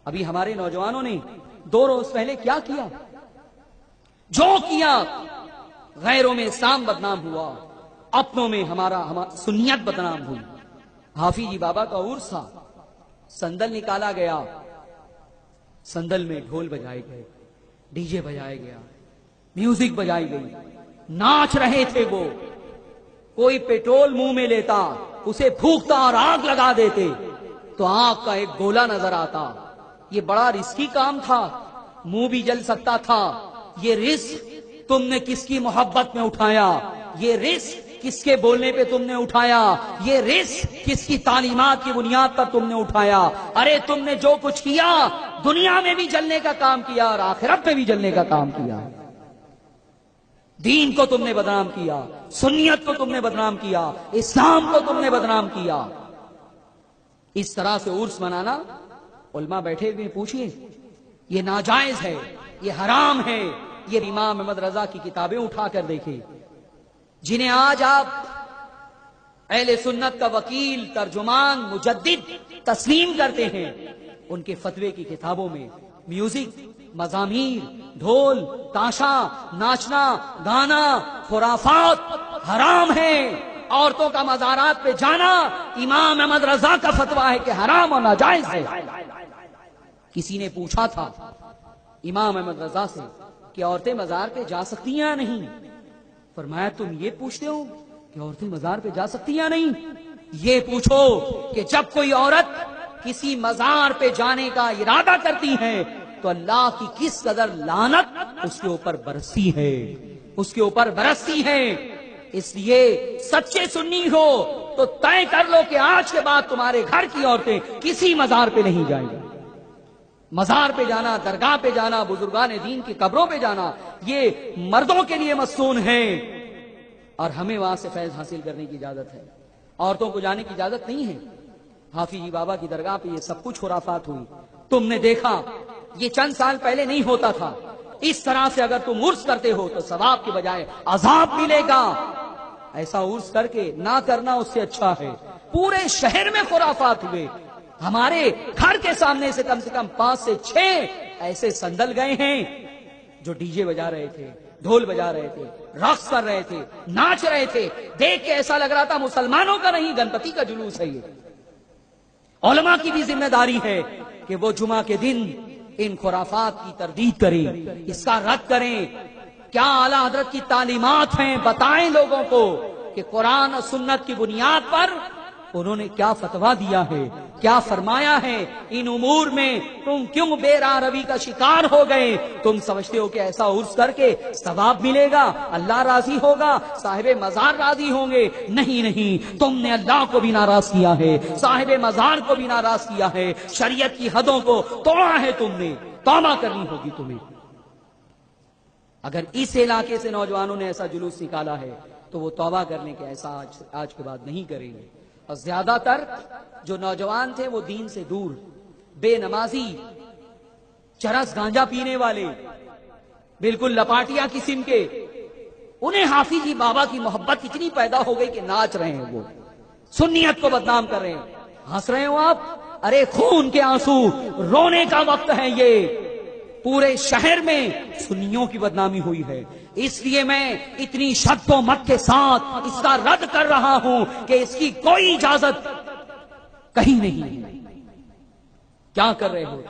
ابھی ہمارے نوجوانوں نے 2 روز پہلے کیا کیا؟ جو کیا، غیروں میں اسلام بدنام ہوا، اپنوں میں ہمارا سنیت بدنام ہوئی۔ حافظ جی بابا کا عرس تھا، سندل نکالا گیا، سندل میں ڈھول بجائے گئے، ڈی جے بجائے گیا، میوزک بجائی گئی، ناچ رہے تھے وہ۔ کوئی پیٹرول منہ میں لیتا، اسے پھونکتا اور آگ لگا دیتے تو آگ کا ایک گولا نظر آتا۔ یہ بڑا رسکی کام تھا، منہ بھی جل سکتا تھا۔ یہ رسک تم نے کس کی محبت میں اٹھایا؟ یہ رسک کس کے بولنے پہ تم نے اٹھایا؟ یہ رسک کس کی تعلیمات کی بنیاد پر تم نے اٹھایا؟ ارے تم نے جو کچھ کیا، دنیا میں بھی جلنے کا کام کیا اور آخرت میں بھی جلنے کا کام کیا۔ دین کو تم نے بدنام کیا، سنیت کو تم نے بدنام کیا، اسلام کو تم نے بدنام کیا۔ اس طرح سے عرس منانا، علماء بیٹھے ہوئے پوچھئے، یہ ناجائز ہے، یہ حرام ہے۔ یہ امام احمد رضا کی کتابیں اٹھا کر دیکھیں، جنہیں آج آپ اہل سنت کا وکیل، ترجمان، مجدد تسلیم کرتے ہیں، ان کے فتوے کی کتابوں میں میوزک، مزامیر، ڈھول، تاشا، ناچنا، گانا، خرافات حرام ہے۔ عورتوں کا مزارات پہ جانا امام احمد رضا کا فتویٰ ہے کہ حرام اور ناجائز ہے۔ کسی نے پوچھا تھا امام احمد رضا سے کہ عورتیں مزار پہ جا سکتی ہیں یا نہیں؟ فرمایا تم یہ پوچھتے ہو کہ عورتیں مزار پہ جا سکتی ہیں یا نہیں؟ یہ پوچھو کہ جب کوئی عورت کسی مزار پہ جانے کا ارادہ کرتی ہے تو اللہ کی کس قدر لعنت اس کے اوپر برستی ہے، اس کے اوپر برستی ہے۔ اس لیے سچے سنی ہو تو طے کر لو کہ آج کے بعد تمہارے گھر کی عورتیں کسی مزار پہ نہیں جائیں گی۔ مزار پہ جانا، درگاہ پہ جانا، بزرگان دین کی قبروں پہ جانا، یہ مردوں کے لیے مصون ہے اور ہمیں وہاں سے فیض حاصل کرنے کی اجازت ہے، عورتوں کو جانے کی اجازت نہیں ہے۔ حافظ جی بابا کی درگاہ پہ یہ سب کچھ خرافات ہوئی، تم نے دیکھا، یہ چند سال پہلے نہیں ہوتا تھا۔ اس طرح سے اگر تم عرس کرتے ہو تو ثواب کی بجائے عذاب ملے گا۔ ایسا عرس کر کے نہ کرنا اس سے اچھا ہے۔ پورے شہر میں خرافات ہوئے، ہمارے گھر کے سامنے سے کم 5 سے 6 ایسے سندل گئے ہیں جو ڈی جے بجا رہے تھے، ڈھول بجا رہے تھے، رقص کر رہے تھے، ناچ رہے تھے۔ دیکھ کے ایسا لگ رہا تھا مسلمانوں کا نہیں، گنپتی کا جلوس ہے۔ یہ علماء کی بھی ذمہ داری ہے کہ وہ جمعہ کے دن ان خرافات کی تردید کریں، اس کا رد کریں۔ کیا اعلیٰ حضرت کی تعلیمات ہیں، بتائیں لوگوں کو کہ قرآن اور سنت کی بنیاد پر انہوں نے کیا فتویٰ دیا ہے، کیا فرمایا ہے۔ ان امور میں تم کیوں بے راہ روی کا شکار ہو گئے؟ تم سمجھتے ہو کہ ایسا عرس کر کے ثواب ملے گا، اللہ راضی ہوگا، صاحب مزار راضی ہوں گے؟ نہیں نہیں، تم نے اللہ کو بھی ناراض کیا ہے، صاحب مزار کو بھی ناراض کیا ہے، شریعت کی حدوں کو توڑا ہے تم نے۔ توبہ کرنی ہوگی تمہیں۔ اگر اس علاقے سے نوجوانوں نے ایسا جلوس نکالا ہے تو وہ توبہ کرنے کے ایسا آج کے بعد نہیں کریں گے۔ اور زیادہ تر جو نوجوان تھے وہ دین سے دور، بے نمازی، چرس گانجا پینے والے، بالکل لپاٹیا قسم کے، انہیں حافظ جی بابا کی محبت اتنی پیدا ہو گئی کہ ناچ رہے ہیں، وہ سنیت کو بدنام کر رہے ہیں۔ ہنس رہے ہو آپ؟ ارے خون کے آنسو، رونے کا وقت ہے یہ۔ پورے شہر میں سنیوں کی بدنامی ہوئی ہے، اس لیے میں اتنی شد و مت کے ساتھ اس کا رد کر رہا ہوں کہ اس کی کوئی اجازت کہیں نہیں ہے۔ کیا کر رہے ہو؟